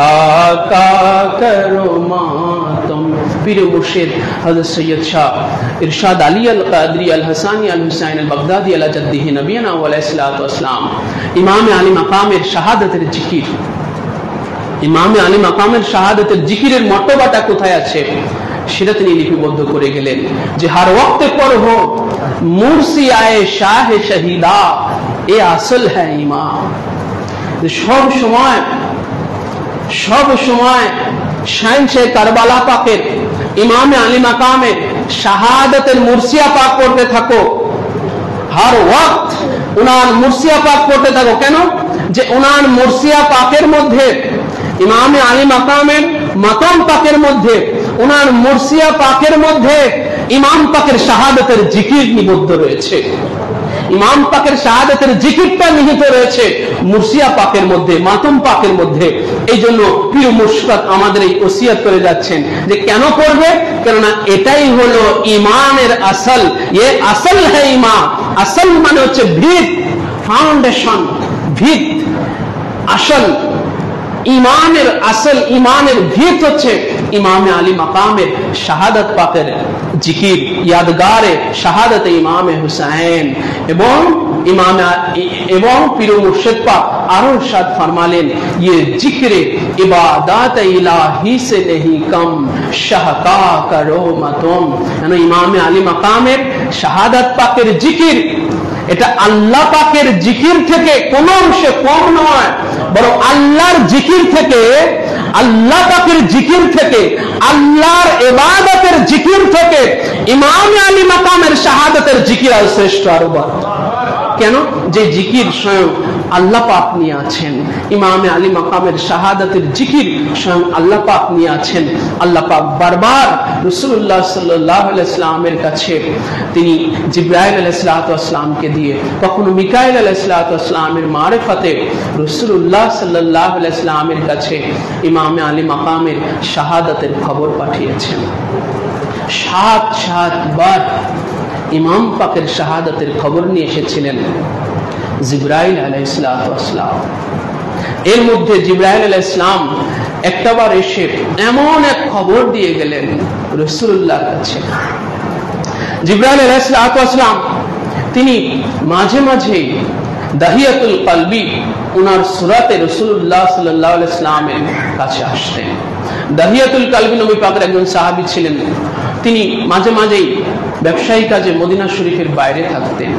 का करो मातम। पीर मुर्शिद हज़रत सैयद शाह इरशाद अली अल क़ादरी अल हसानी अल हुसैन अल बगदादी अला जद्दिही नबीना व अलैहिस्सलातु वस्सलाम इमाम आली मकामेर শাহাদাতের জিকির, ইমাম আলী মাকামের শাহাদাতের জিকিরের মর্তবাটা কোথায় আছে সেটা তিনি লিপিবদ্ধ করে গেলেন যে हर वक्त पर हो मुर्सी आए शाह शहीदा, ए আসল है ईमान। সব সময় শাইনশে কারবালা পাকের ইমাম আলী মাকামের শাহাদাতের মুর্সিয়া পাক পড়তে থাকো, हर वक्त उनार मुर्सिया पाक पढ़ते থাকো। কেন? যে উনার মুর্সিয়া পাকের মধ্যে, ইমাম আলী মাকামের মাকাম পাকের মধ্যে, উনার মুর্সিয়া পাকের মধ্যে ইমাম পাকের শাহাদাতের জিকির নিবদ্ধ রয়েছে, ইমাম পাকের শাহাদাতের জিকিরটা নিহিত রয়েছে মুর্সিয়া পাকের মধ্যে, মাতম পাকের মধ্যে। এই জন্য পীর মুর্শিদ আমাদের এই ওসিয়ত করে যাচ্ছেন যে কেন পড়বে, কেননা এটাই হলো ইমানের আসল। ये আসল है ईमान, আসল মানে হচ্ছে ভিত, ফাউন্ডেশন, ভিত, আসল। ইমানের আসল, ইমানের ভিত হচ্ছে ইমামে আলী মাকামের শাহাদাত পাকের জিকির, ইয়াদগারে শাহাদাত ইমামে হুসাইন এবং এবং পীর মুর্শিদ পাক আরো ইরশাদ ফরমালেন ये जिक्र इबादत इलाही से नहीं कम, शाह का करो मतम। यानी ইমামে আলী মাকামের শাহাদাত পাকের জিকির এটা আল্লাহ পাকের জিকির থেকে কোন অংশে কম নয়, বরং আল্লাহর জিকির থেকে, আল্লাহ পাকের জিকির থেকে, আল্লাহর ইবাদতের জিকির থেকে ইমাম আলী মাকামের শাহাদাতের জিকির আর শ্রেষ্ঠ আরো বড়। কেন? যে জিকির স্বয়ং আল্লাহ পাক নিয়ে আছেন। ইমামে আলী মাকামের শাহাদাতের জিকির স্বয়ং আল্লাহ পাক নিয়ে আছেন। আল্লাহ পাক বারবার রাসূলুল্লাহ সাল্লাল্লাহু আলাইহি ওয়াসাল্লামের কাছে তিনি জিবরাইল আলাইহিসসালাতু ওয়াসসালামকে দিয়ে, কখনো মিকাইল আলাইহিসসালাতু ওয়াসসালামের মারিফাতে রাসূলুল্লাহ সাল্লাল্লাহু আলাইহি ওয়াসাল্লামের কাছে ইমামে আলী মাকামের শাহাদাতের খবর পাঠিয়েছেন। 7 বার ইমাম পাকের শাহাদাতের খবর নিয়ে এসেছিলেন জিবরাইল আলাইহিসসালাতু ওয়াসসালাম। এর মধ্যে জিবরাইল আলাইহিস সালাম একটাবার এসে এমন এক খবর দিয়ে গেলেন রাসূলুল্লাহর কাছে। জিবরাইল আলাইহিসসালাতু ওয়াসসালাম তিনি মাঝে মাঝে দাহিয়াতুল কলবি উনার সূরাতে রাসূলুল্লাহ সাল্লাল্লাহু আলাইহি ওয়াসাল্লামের কাছে আসতেন। দাহিয়াতুল কলবি নবী পাকের একজন সাহাবী ছিলেন। তিনি মাঝে মাঝেই ব্যবসায়ী কাজে মদিনা শরীফের বাইরে থাকতেন।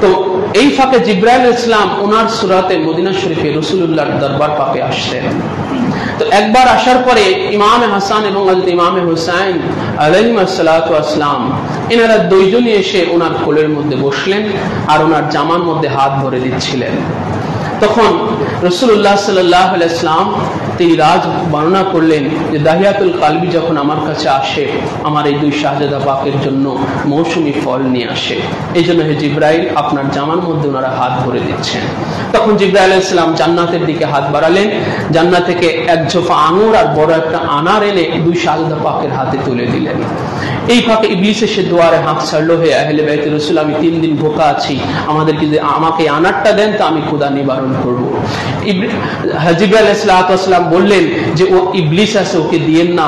তো এই ফাঁকে জিবরাইল আলাইহিস সালাম ওনার সূরাতে মদিনা শরীফে রাসূলুল্লাহর দরবার পাকে আসতেন। তো তো একবার আসার পরে ইমাম হাসান এবং ইমাম হুসাইন আলাইহিসসালাম এনারা দুইজনই এসে ওনার কোলের মধ্যে বসলেন আর ওনার জামার মধ্যে হাত ভরে দিচ্ছিলেন। তখন রাসূলুল্লাহ সাল্লাল্লাহু আলাইহি ওয়াসাল্লাম তিনি রাজ বর্ণনা করলেন যে দাহিয়াতুল কালবি যখন আমার কাছে আসে, আমার এই দুই শাহজাদা পাকের জন্য মৌসুমী ফল নিয়ে আসে, এই জন্য হে জিবরাইল আপনার জামার মধ্যে ওনারা হাত ভরে দিচ্ছেন। তখন জিবরাইল আলাইহিস সালাম জান্নাতের দিকে হাত বাড়ালেন, জান্নাত থেকে এক ঝোপা আঙুর আর বড় একটা আনার এনে দুই শাহজাদা পাকের হাতে তুলে দিলেন। এই ফাঁকে ইবলিস এসে দুয়ারে হাঁক ছাড়লো, হে আহলে বাইত রাসূল, আমি 3 দিন ভোকা আছি, আমাদেরকে যে আমাকে আনারটা দেন তো আমি ক্ষুধা নিবারণ করবো। জিবরাইল আলাইহিস সালাম বললেন যে ও ইবলিস আছে, ওকে দিয়েন না,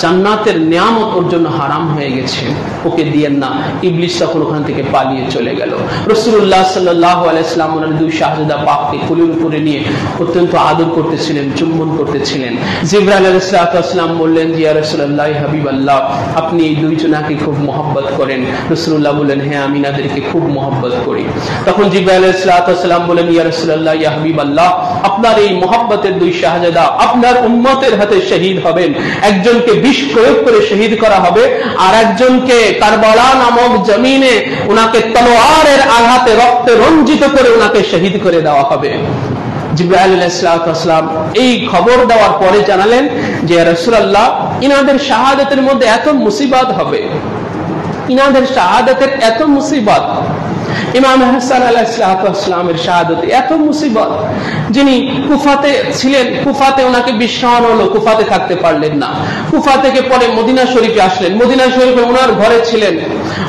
জান্নাতের নিয়ামত ওর জন্য হারাম হয়ে গেছে, ওকে দিয়েন না। ইবলিস তখন ওখান থেকে পালিয়ে চলে গেল। রাসূলুল্লাহ সাল্লাল্লাহু আলাইহি ওয়াসাল্লাম ওনার দুই শাহজাদা পাককে কোলের উপরে নিয়ে অত্যন্ত আদর করতেছিলেন, চুম্বন করতেছিলেন। জিবরাইল আলাইহিস সালাম বললেন, ইয়া রাসূলুল্লাহ হাবিবাল্লাহ, আপনি এই দুইজনাকে খুব মহব্বত করেন? রাসূলুল্লাহ বললেন, হ্যাঁ আমি এনাদেরকে খুব মহব্বত করি। তখন জিবরাইল আলাইহিস সালাম বললেন, ইয়া রাসূলুল্লাহ ইয়া হাবিবাল্লাহ, আপনার এই মহব্বতের দুই শাহজাদা আপনার উম্মতের হাতে শহীদ হবেন। একজনকে বিষ প্রয়োগ করে শহীদ করা হবে, আর একজনকে কারবালা নামক জমিনে ওনাকে তলোয়ারের আঘাতে রক্তে রঞ্জিত করে ওনাকে শহীদ করে দেওয়া হবে। জিবরাইল আলাইহিস সালাম এই খবর দেওয়ার পরে জানালেন যে রাসূলুল্লাহ, ইনাদের শাহাদাতের মধ্যে এত মুসিবত হবে, ইনাদের শাহাদাতের এত মুসিবত, ইমাম হাসান আলাইহিস সালামের শাহাদাতে এত মুসিবত, যিনি কুফাতে ছিলেন, কুফাতে ওনাকে বিষ খাওয়ানো হলো, কুফাতে থাকতে পারলেন না। কুফা থেকে পরে মদিনা শরীফে আসলেন, মদিনা শরীফে ওনার ঘরে ছিলেন,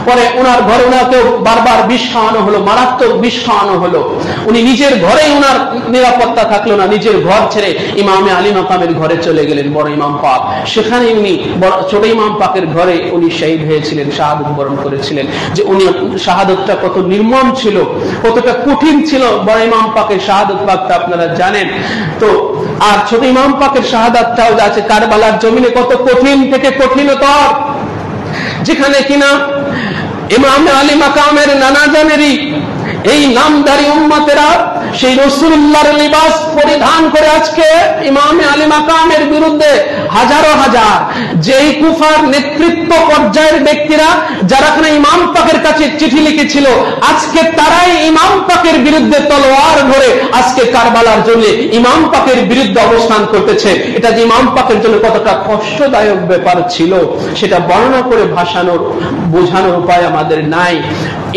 পরে ওনার ঘরে ওনাকে বারবার বিষ খাওয়ানো হলো, মারাত্মক বিষ খাওয়ানো হলো। উনি নিজের ঘরেই ওনার নিরাপত্তা থাকলো না, নিজের ঘর ছেড়ে ইমামে আলী মাকামের ঘরে চলে গেলেন, বড় ইমাম পাক। সেখানে উনি ছোট ইমাম পাকের ঘরে উনি শহীদ হয়েছিলেন, শাহাদাত বরণ করেছিলেন। যে উনি শাহাদাতটা কত নির্মম ছিল, কতটা কঠিন ছিল, বড় ইমাম পাকের শাহাদাত পাকটা আপনারা জানেন তো। আর ছোট ইমাম পাকের শাহাদাতটাও আছে কারবালার জমিনে কত কঠিন থেকে কঠিনতর, যেখানে কিনা ইমামে আলী মাকামের নানা জানেরই এই নামধারী উম্মতেরা সেই রাসূলুল্লাহর লিবাস পরিধান করে আজকে ইমামে আলী মাকামের বিরুদ্ধে হাজারো হাজার, যেই কুফার নেতৃত্ব পর্যায়ের ব্যক্তিরা যারা এখানে ইমাম পাকের কাছে চিঠি লিখেছিল, আজকে তারাই ইমাম পাকের বিরুদ্ধে তলোয়ার ধরে আজকে কারবালার জন্য ইমাম পাকের বিরুদ্ধে অবস্থান করতেছে। এটা যে ইমাম পাকের জন্য কতটা কষ্টদায়ক ব্যাপার ছিল, সেটা বর্ণনা করে ভাষানোর বোঝানোর উপায় আমাদের নাই।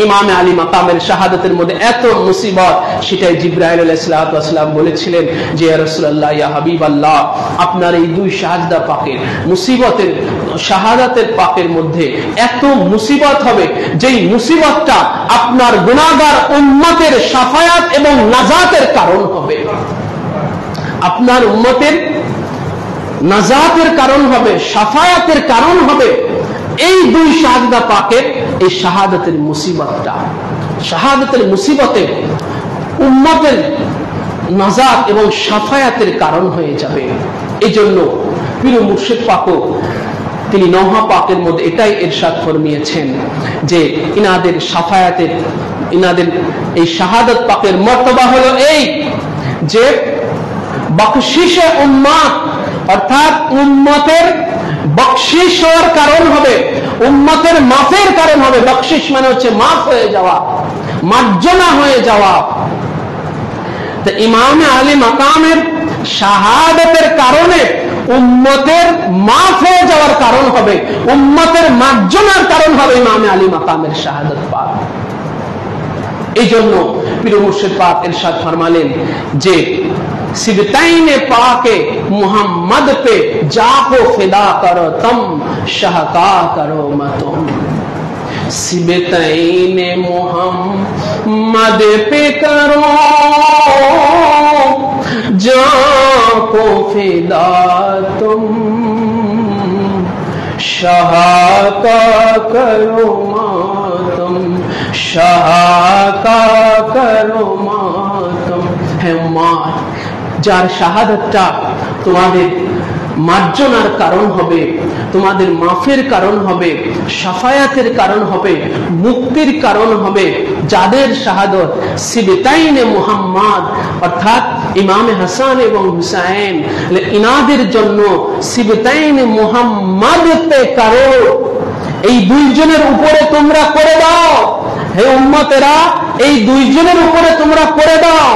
ইমামে আলী মাকামের শাহাদাতের মধ্যে এত মুসিবত, সেটাই জিবরাইল আলাইহিস সালাম বলেছিলেন যে ইয়া রাসূলুল্লাহ ইয়া হাবিবাল্লাহ, আপনার এই দুই শাহাদা পাকের মুসিবতের শাহাদাতের পাকের মধ্যে এত মুসিবত হবে, যেই মুসিবতটা আপনার গুনাহগার উম্মতের শাফায়াত এবং নাজাতের কারণ হবে, আপনার উম্মতের নাজাতের কারণ হবে, শাফায়াতের কারণ হবে। এই দুই শাহাদা পাকের এই শাহাদাতের মুসিবতটা, শাহাদাতের মুসিবতে উম্মতের নাজাত এবং শাফায়াতের কারণ হয়ে যাবে। এই জন্য পীর মুর্শিদ পাকও তিনি নওহা পাকের মধ্যে এটাই ইরশাদ ফরমিয়েছেন যে ইনাদের শাফায়াতের, ইনাদের এই শাহাদাত পাকের মর্তবা হলো এই যে বখশিশে উম্মত, অর্থাৎ উম্মতের বখশিশ হওয়ার কারণ হবে, উম্মতের মাফের কারণ হবে। বখশিশ মানে হচ্ছে মাফ হয়ে যাওয়া, মার্জনা হয়ে যাওয়া। তো ইমামে আলী মাকামের শাহাদাতের কারণে উম্মতের মাফ হয়ে যাওয়ার কারণ হবে, উম্মতের মার্জনার কারণ হবে ইমামে আলী মাকামের শাহাদাত পাক। এই জন্য পীর মুর্শিদ পাক ইরশাদ ফরমালেন যে सिबताइन पाके मोहम्मद पे जाको फिदा करो तुम, शहका करो मतुम। सिबताइन मोहम्मद पे करो जाको फिदा तुम, शहका करो मातम, शहका करो मातम। है मार যার শাহাদাতটা তোমাদের মার্জনার কারণ হবে, তোমাদের মাফের কারণ হবে, শাফায়াতের কারণ হবে, মুক্তির কারণ হবে। যাদের শাহাদত সিবতাইনে মুহাম্মদ অর্থাৎ ইমামে হাসান এবং হুসাইন, ইনাদের জন্য সিবতাইনে মুহাম্মদ তে কারো, এই দুইজনের উপরে তোমরা করে দাও। হে উম্মতেরা, এই দুইজনের উপরে তোমরা করে দাও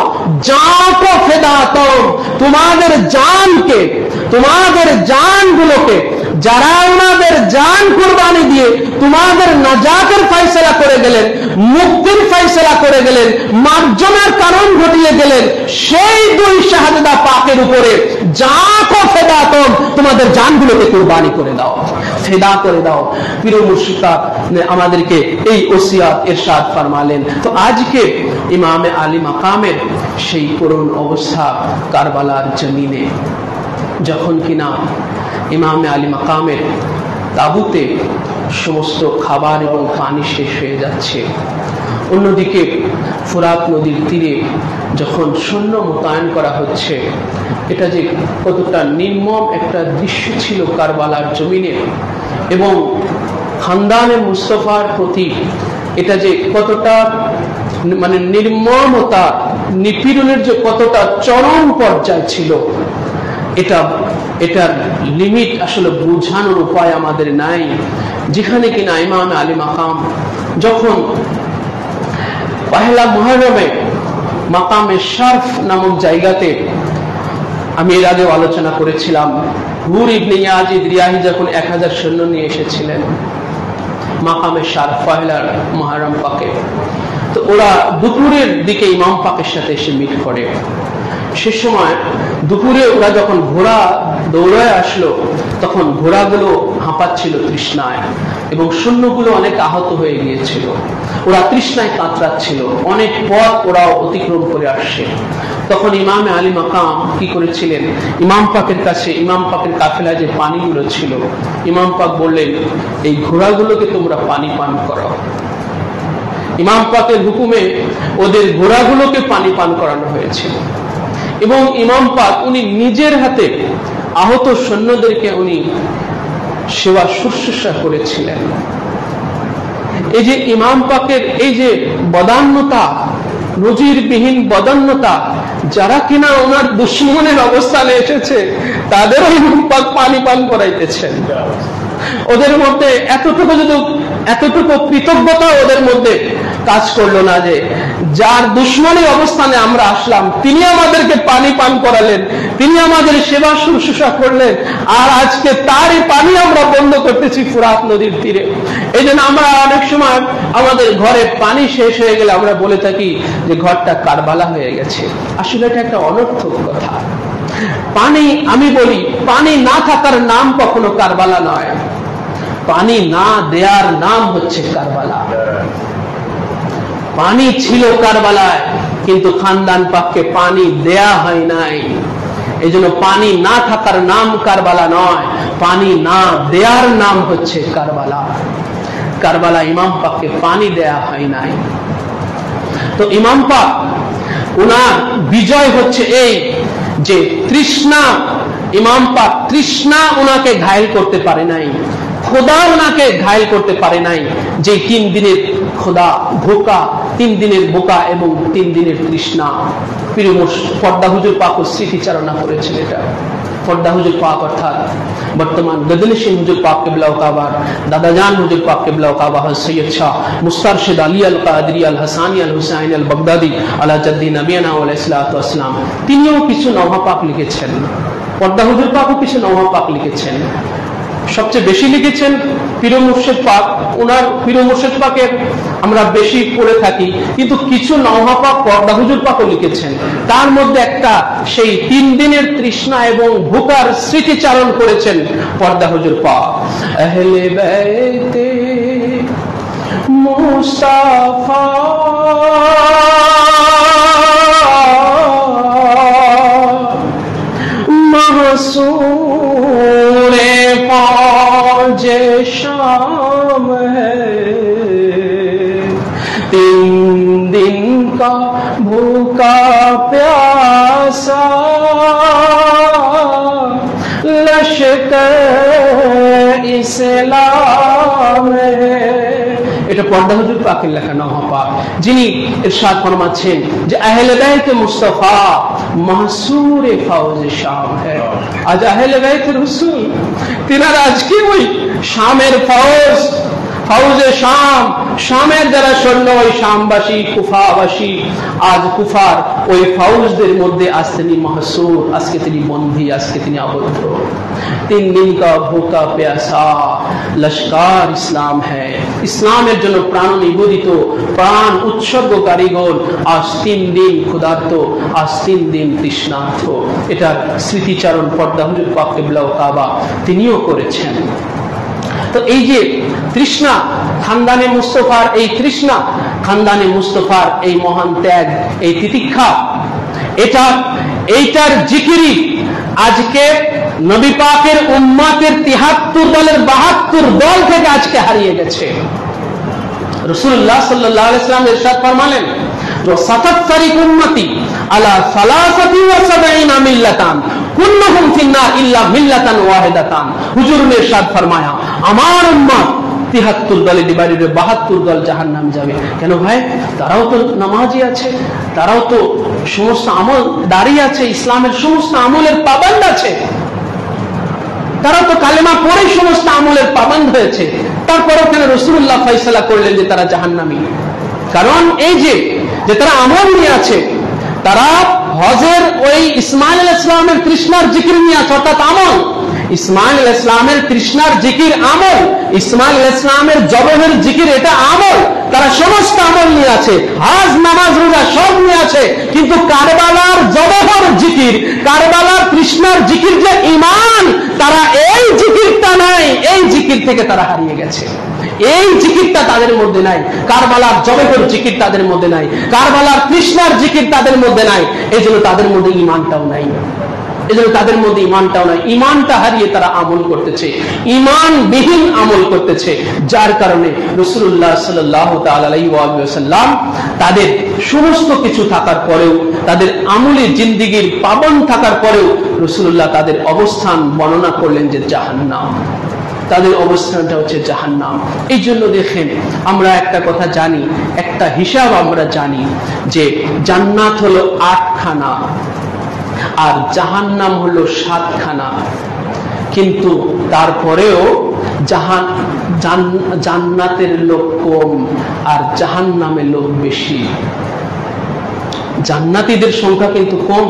জানকে ফেদাতম, তোমাদের জানকে, তোমাদের জানগুলোকে, যারা ওনাদের জান কুরবানি দিয়ে তোমাদের নাজাতের ফয়সালা করে গেলেন, মুক্তির ফয়সালা করে গেলেন, মার্জনার কারণ ঘটিয়ে গেলেন, সেই দুই শাহাদাত পাকের উপরে জানকে ফেদাতম, তোমাদের জানগুলোকে কুরবানি করে দাও, ফেদা করে দাও। পীর মুর্শিদা আমাদেরকে এই ওসিয়াত ইরশাদ ফরমালেন। তো আজকে ইমামে আলী মাকামের সেই করুণ অবস্থা কারবালার জমিনে, যখন কিনা ইমামে আলী মাকামের তাবুতে সমস্ত খাবার এবং পানি শেষ হয়ে যাচ্ছে, অন্যদিকে ফুরাত নদীর তীরে যখন সৈন্য মোতায়েন করা হচ্ছে, এটা যে কতটা নির্মম একটা দৃশ্য ছিল কারবালার জমিনে, এবং খানদানে মুস্তফার প্রতি এটা যে কতটা মানে নির্মমতা, নিপীড়নের যে কতটা চরম পর্যায় ছিল, এটার লিমিট আসলে বোঝানোর উপায় আমাদের নাই। যেখানে কিনা ইমাম আলী মাকাম যখন পহেলা মুহররমে মাকামে শরফ নামক জায়গাতে, আমি এর আগে আলোচনা করেছিলাম, হুর ইবনে ইয়াজিদ রিয়াহি যখন 1000 সৈন্য নিয়ে এসেছিলেন মাকামে শরফ পহেলা মুহররম পাকে, তো ওরা দুপুরের দিকে ইমাম পাকের সাথে এসে মিট করে। সে সময় দুপুরে ওরা যখন ঘোড়া দৌড়ায় আসলো, তখন ঘোড়াগুলো হাঁপাচ্ছিল তৃষ্ণায়, এবং সৈন্যগুলো অনেক আহত হয়ে গিয়েছিল। ওরা তৃষ্ণায় কাতরাচ্ছিল, অনেক পথ ওরা অতিক্রম করে আসছে। তখন ইমামে আলী মাকাম কি করেছিলেন, ইমাম পাকের কাছে, ইমাম পাকের কাফেলা যে পানিগুলো ছিল, ইমাম পাক বললেন এই ঘোড়াগুলোকে তোমরা পানি পান করাও। ইমাম পাকের হুকুমে ওদের ঘোড়াগুলোকে পানি পান করানো হয়েছিল, এবং ইমাম পাক উনি নিজের হাতে আহত সৈন্যদেরকে উনি সেবা শুশ্রূষা করেছিলেন। এই যে ইমাম পাকের এই যে বদান্যতা, নজিরবিহীন বদান্যতা, যারা কিনা ওনার দুশ্মনের অবস্থানে এসেছে তাদেরও ইমাম পাক পানি পান করাইতেছেন। ওদের মধ্যে এতটুকু কৃতজ্ঞতা ওদের মধ্যে কাজ করলো না যে যার দুশ্মনী অবস্থানে আমরা আসলাম তিনি আমাদেরকে পানি পান করালেন, তিনি আমাদের সেবা শুশ্রূষা করলেন, আর আজকে তারই পানি আমরা বন্ধ করতেছি ফুরাত নদীর তীরে। এই জন্য আমরা অনেক সময় আমাদের ঘরে পানি শেষ হয়ে গেলে আমরা বলে থাকি যে ঘরটা কারবালা হয়ে গেছে। আসলে এটা একটা অনর্থক কথা। পানি, আমি বলি, পানি না থাকার নাম কখনো কারবালা নয়, পানি না দেয়ার নাম হচ্ছে কারবালা। পানি ছিল কারবালায়, কিন্তু খানদান পাককে পানি দেয়া হয় নাই। এই জন্য পানি না থাকার নাম কারবালা নয়, পানি না দেয়ার নাম হচ্ছে কারবালা। কারবালা ইমাম পাককে পানি দেয়া হয় নাই। তো ইমাম পাক উনার বিজয় হচ্ছে এই যে তৃষ্ণা, ইমাম পাক তৃষ্ণা উনাকে ঘায়েল করতে পারে নাই, খোদা উনাকে ঘায়েল করতে পারে নাই। যে 3 দিনের খোদা ভোকা, 3 দিনের বোকা এবং 3 দিনের তৃষ্ণা, পর্দা হুজুর পাক স্মৃতিচারণা করেছেন। এটা পর্দা হুজুর পাক অর্থাৎ বর্তমান গদলি সিং হুজুর পাক কিবলা কাবা, দাদাজান হুজুর পাক কিবলা কাবা, সৈয়দ শাহ মুস্তারশিদ আলী আল কাদরি আল হাসানি আল হুসাইন আল বাগদাদি আলা জাদ্দি নবিয়ানা আলাইহিস সালাতু ওয়াস সালাম, তিনিও কিছু নওহা পাক লিখেছেন। পর্দা হুজুর পাকও কিছু নওহা পাক লিখেছেন। সবচেয়ে বেশি লিখেছেন পীর মুর্শিদ পাক। ওনার পীর মুর্শিদ পাকের আমরা বেশি পড়ে থাকি, কিন্তু কিছু নওহা পাক পর্দা হুজুর পাকও লিখেছেন। তার মধ্যে একটা সেই 3 দিনের তৃষ্ণা এবং ভুকার স্মৃতিচারণ করেছেন পর্দা হুজুর পাক। আহলে বাইতে মুস্তাফা महसूरे फौजे शाम है, 3 दिन का भूखा प्यासा लश ইসলাম। এটা পর্দা হুজুর পাকের লেখা নহা পাক, যিনি ইরশাদ ফরমাচ্ছেন যে আহলে বাইত মুস্তাফা মাহসুর ফৌজ শাম হ্যায়। আজ আহলে বাইত রাসূল তিনারা আজকে ওই শামের ফৌজে শাম, শামের যারা সৈন্য, ওই শামবাসী কুফাবাসী, আজ কুফার ওই ফৌজদের মধ্যে আজ তিনি মাহসুর, আজকে তিনি বন্দী, আজকে তিনি আবদ্ধ। 3 দিন কা ভুকা প্যাসা লস্কর ইসলাম হ্যায়। ইসলামের জন্য প্রাণ নিবেদিত, প্রাণ উৎসর্গকারীগণ আজ 3 দিন ক্ষুধার্ত, আজ 3 দিন তৃষ্ণার্ত। এটা স্মৃতিচারণ পর্দা হুজুর পাক কিবলা কাবা তিনিও করেছেন। তো এই যে তৃষ্ণা, খানদানে মুস্তফার এই তৃষ্ণা, খানদানে মুস্তফার এই মহান ত্যাগ, এই তিতিক্ষা, এইটার জিকিরি আজকে নবী পাকের উম্মতের 73 দলের 72 দল থেকে আজকে হারিয়ে গেছে। রাসূলুল্লাহ সাল্লাল্লাহু আলাইহি ওয়াসাল্লাম ইরশাদ ফরমালেন, সাতাফারিক উম্মতি আলা 73 মিল্লাতান কুল্লুহুম ফিন্নার ইল্লা মিল্লাতান ওয়াহিদাতান। হুজুর ने ইরশাদ ফরমায়া, আমার উম্মত 73 দলে ডিভাইডেড 72 দল জাহান্নামে যাবে। কেন ভাই? তারাও তো নামাজি আছে, তারাও তো সমস্ত আমল দাঁড়িয়ে আছে, ইসলামের সমস্ত আমলের পাবন্দ আছে, তারা তো কালেমা পড়ে সমস্ত আমলের পাবন্দ হয়েছে। তারপরেও কেন রাসূলুল্লাহ ফয়সালা করলেন যে তারা জাহান্নামী? কারণ এই যে তারা আমল নিয়ে আছে, তারা হজের ওই ইসমাইল আলাইহিস সালামের তৃষ্ণার জিকির নিয়ে আছে, অর্থাৎ আমল। ইসমাইল আলাইহিস সালামের তৃষ্ণার জিকির আমল, ইসমাইল আলাইহিস সালামের জবহের জিকির এটা আমল। তারা সমস্ত আমল নিয়ে আছে, হজ নামাজ রোজা সব নিয়ে আছে, কিন্তু কারবালার জবহের জিকির, কারবালার তৃষ্ণার জিকির যে ঈমান, তারা এই জিকিরটা নাই, এই জিকির থেকে তারা হারিয়ে গেছে। এই জিকিরটা তাদের মধ্যে নাই, কারবালার জবহের জিকির তাদের মধ্যে নাই, কারবালার তৃষ্ণার জিকির তাদের মধ্যে নাই। এজন্য তাদের মধ্যে ঈমানটাও নাই, তাদের মধ্যে ঈমানটাও নাই। ঈমানটা হারিয়ে তারা আমল করতেছে, ঈমানবিহীন আমল করতেছে, যার কারণে রাসূলুল্লাহ সাল্লাল্লাহু তাআলা আলাইহি ওয়া সাল্লাম তাদের সমস্ত কিছু থাকার পরেও, তাদের আমলে জিন্দেগীর পাবন থাকার পরেও রাসূলুল্লাহ তাদের অবস্থান বর্ণনা করলেন যে জাহান্নাম। তাদের অবস্থানটা হচ্ছে জাহান্নাম। এই জন্য দেখেন, আমরা একটা কথা জানি, একটা হিসাব আমরা জানি যে জান্নাত হলো 8খানা আর জাহান্নাম হলো 7খানা, কিন্তু তারপরেও জান্নাতের লোক কম আর জাহান্নামের লোক বেশি। জান্নাতীদের সংখ্যা কিন্তু কম,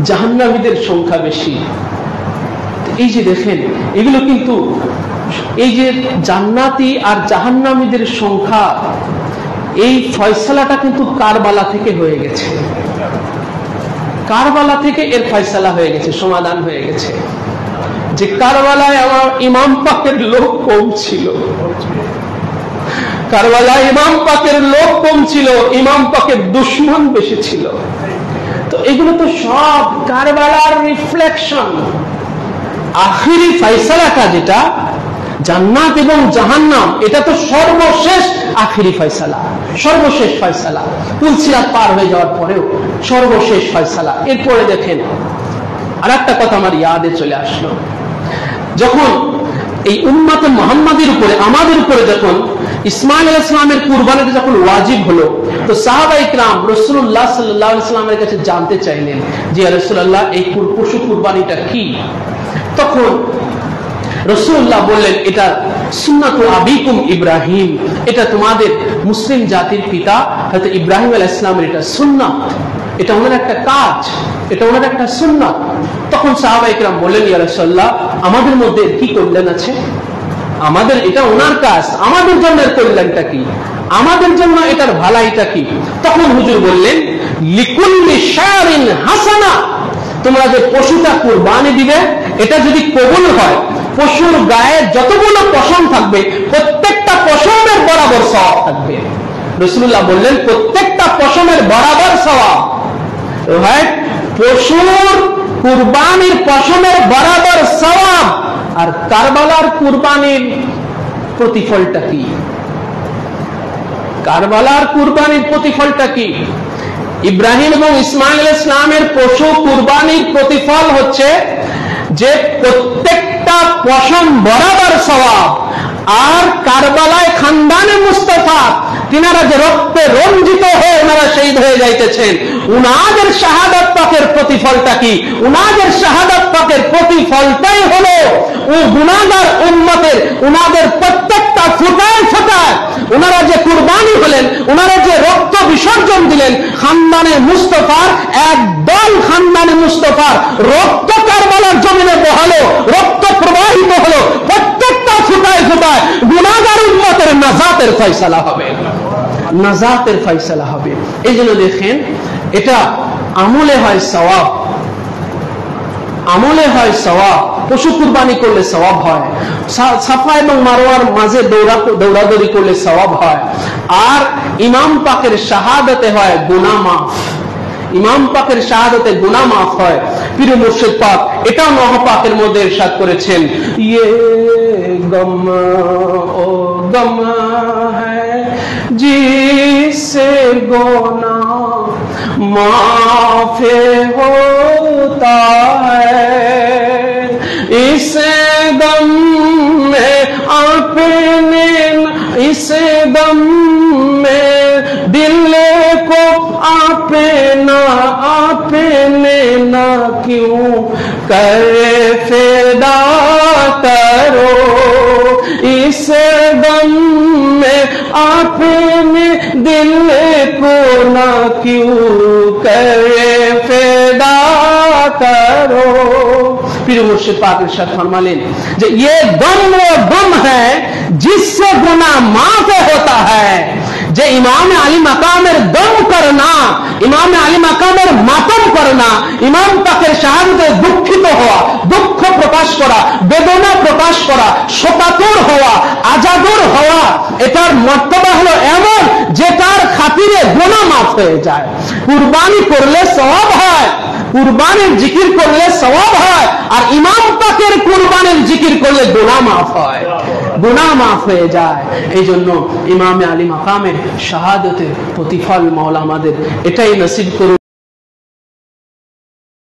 জাহান্নামীদের সংখ্যা বেশি। এই যে দেখেন, এগুলো কিন্তু এই যে জান্নাতি আর জাহান্নামীদের সংখ্যা, এই ফয়সালাটা কিন্তু কারবালা থেকে হয়ে গেছে। কারবালা থেকে এর ফয়সালা হয়ে গেছে, সমাধান হয়ে গেছে যে কারবালায় আমার ইমাম পাকের লোক কম ছিল, কারবালায় ইমাম পাকের লোক কম ছিল, ইমাম পাকের দুশমন বেশি ছিল। তো এগুলো তো সব কারবালার রিফ্লেকশন। আখিরি ফয়সালাটা যেটা জান্নাত এবং জাহান্নাম, এটা তো সর্বশেষ আখিরি ফয়সালা, সর্বশেষ ফয়সালা। পুলসিরাত পার হয়ে যাওয়ার পরেও সর্বশেষ ফয়সালা। এরপরে দেখেন, আর একটা কথা আমার ইয়াদে চলে আসলো, যখন এই উম্মতে মুহাম্মাদের উপরে, আমাদের উপরে যখন ইসমাইল আলাইহিস সালামের কুরবানিটা যখন ওয়াজিব হলো, তো সাহাবায়ে কিরাম রাসূলুল্লাহ সাল্লাল্লাহু আলাইহি ওয়াসাল্লামের কাছে জানতে চাইলেন যে ইয়া রাসূলুল্লাহ, এই পশু কুরবানিটা কি? তখন রাসূলুল্লাহ বললেন, এটা সুন্নাতুল আবিকুম ইব্রাহিম, এটা তোমাদের মুসলিম জাতির পিতা হযরত ইব্রাহিম আলাইহিস সালামের এটা সুন্নাত, এটা ওনার একটা কাজ, এটা ওনার একটা সুন্নাত। তখন সাহাবায়ে কিরাম বললেন, ইয়া রাসূলুল্লাহ, আমাদের মধ্যে কি কল্যাণ আছে? আমাদের এটা ওনার কাজ, আমাদের জন্য এর কল্যাণটা কি? আমাদের জন্য এটার ভালাইটা কি? তখন হুজুর বললেন, লিকুল্লি শারিন হাসানা, তোমরা যে পশুটা কুরবানি দিবে, এটা যদি কবুল হয়, পশুর গায়ে যতগুলো পশম থাকবে প্রত্যেকটা পশমের বরাবর সওয়াব থাকবে। রাসূলুল্লাহ বললেন, প্রত্যেকটা পশমের বরাবর সওয়াব। রাইট? পশুর কুরবানির পশমের বরাবর সওয়াব। আর কারবালার কুরবানির প্রতিফলটা কি? কারবালার কুরবানির প্রতিফলটা কি? ইব্রাহিম এবং ইসমাইল আলাইহিস সালামের পশু কুরবানির প্রতিফল হচ্ছে যে প্রত্যেকটা পশম বরাবর সওয়াব। আর কারবালায় খানদানে মুস্তাফা তিনারা যে রক্তে রঞ্জিত হয়ে ওনারা শহীদ হয়ে যাইতেছেন, উনাদের শাহাদাত পাকের প্রতিফলটা কি? উনাদের শাহাদাত পাকের প্রতিফলটাই হলো ও গুনাহগার উম্মতের উনাদের প্রত্যেকটা ফুটায় ফুটায় ওনারা যে কুরবানি হলেন, ওনারা যে রক্ত বিসর্জন দিলেন, খানদানে মুস্তাফার একদল খানদানে মুস্তাফার রক্ত কারবালার জমিনে বহালো, রক্ত প্রবাহিত হলো, প্রত্যেকটা ফুটায় ফুটায় গুনাহগার উম্মতের নাজাতের ফয়সালা হবে, নাজাতের ফয়সালা হবে। এই জন্য দেখেন, এটা আমলে হয় সওয়াব, আমলে হয় সওয়াব। পশু কুরবানি করলে সওয়াব হয়, সাফা এবং মারওয়ার মাঝে দৌড়াদৌড়ি করলে সওয়াব হয়, আর ইমাম পাকের শাহাদাতে হয় গুনাহ মাফ। ইমাম পাকের শাহাদাতে গুনাহ মাফ হয়। পীর মুর্শিদ পাক এটাও নহ পাকের মধ্যে ইরশাদ করেছেন, ইয়ে গম ও গম হ্যায় জিসে গুনাহ माफ होता है, इस गम में अपने, इस गम में दिल को अपना अपने ना क्यों करे फिदा करो, इस गम में अपने दिल को ना क्यों करे फिदा करो। पीर मुर्शिद पाक इरशाद फरमालेन जे ये गम वो गम है जिससे गुनाह माफ होता है। যে ইমামে আলী মাকামের দম করনা, ইমামে আলী মাকামের মাতম করনা, ইমাম পাকের শাহাদাতে দুঃখিত হওয়া, দুঃখ প্রকাশ করা, বেদনা প্রকাশ করা, শোকাতুর হওয়া, আজাদুর হওয়া, এটার মর্তবা হলো এমন যেটার খাতিরে গুনাহ মাফ হয়ে যায়। কুরবানি করলে সওয়াব হয়, কুরবানির জিকির করলে সওয়াব হয়, আর ইমাম পাকের কুরবানির জিকির করলে গুনাহ মাফ হয়, গুনাহ মাফ হয়ে যায়। এই জন্য ইমামে আলী মাকামের শাহাদাতের প্রতিফল মাওলা আমাদের এটাই নসিব করুন।